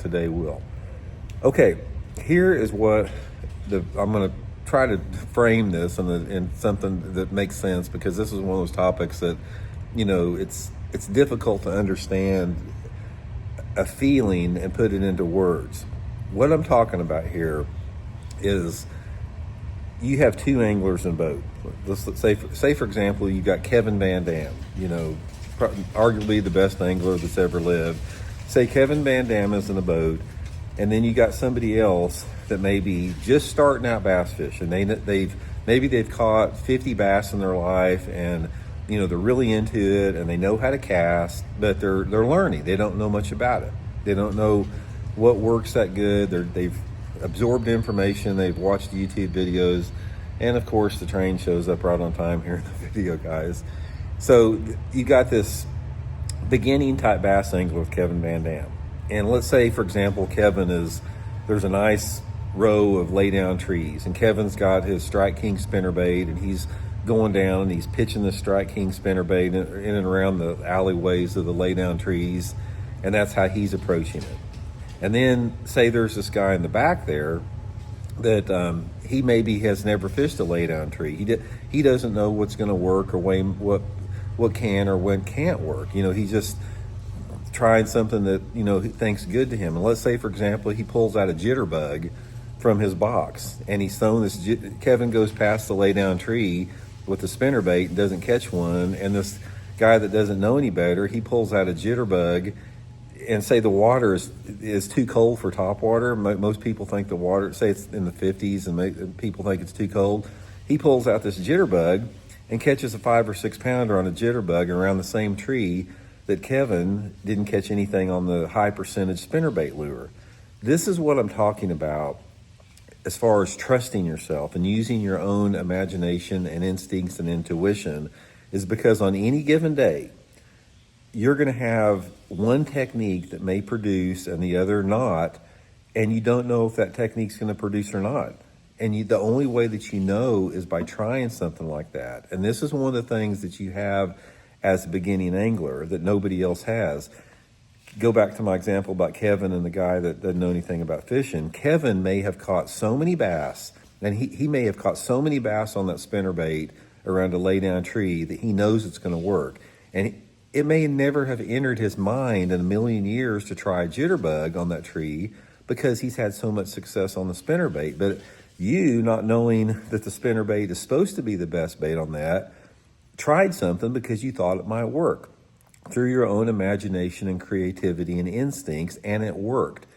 today will. Okay, here is what I'm going to try to frame this in something that makes sense, because this is one of those topics that, it's difficult to understand a feeling and put it into words. What I'm talking about here is you have two anglers in a boat. Let's say for example, you got Kevin Van Dam, arguably the best angler that's ever lived. Say Kevin Van Dam is in a boat, and then you got somebody else that may be just starting out bass fishing. They've caught 50 bass in their life, and they're really into it, and they know how to cast, but they're learning. They don't know much about it. They don't know what works that good. They've absorbed information. They've watched YouTube videos, and of course the train shows up right on time here in the video, guys. So you got this beginning type bass angler with Kevin Van Dam, and let's say for example there's a nice row of lay down trees, and Kevin's got his Strike King spinnerbait, and he's going down and he's pitching the Strike King spinnerbait in and around the alleyways of the lay down trees, and that's how he's approaching it. And then say there's this guy in the back there that he maybe has never fished a lay down tree. He doesn't know what's going to work or what can or when can't work. He's just trying something that he thinks good to him. And let's say for example he pulls out a jitterbug from his box, and he's thrown this. Kevin goes past the lay down tree with the spinnerbait and doesn't catch one, and this guy that doesn't know any better, he pulls out a jitterbug, and say the water is too cold for topwater. Most people think the water, say it's in the 50s, and people think it's too cold. He pulls out this jitterbug and catches a 5 or 6 pounder on a jitterbug around the same tree that Kevin didn't catch anything on the high percentage spinnerbait lure. This is what I'm talking about as far as trusting yourself and using your own imagination and instincts and intuition, is because on any given day, you're going to have one technique that may produce and the other not, and you don't know if that technique's going to produce or not. And the only way that you know is by trying something like that. And this is one of the things that you have as a beginning angler that nobody else has. Go back to my example about Kevin and the guy that doesn't know anything about fishing. Kevin may have caught so many bass, and he may have caught so many bass on that spinnerbait around a lay down tree that he knows it's going to work. And it may never have entered his mind in a million years to try a jitterbug on that tree, because he's had so much success on the spinnerbait. But you, not knowing that the spinnerbait is supposed to be the best bait on that, tried something because you thought it might work through your own imagination and creativity and instincts, and it worked.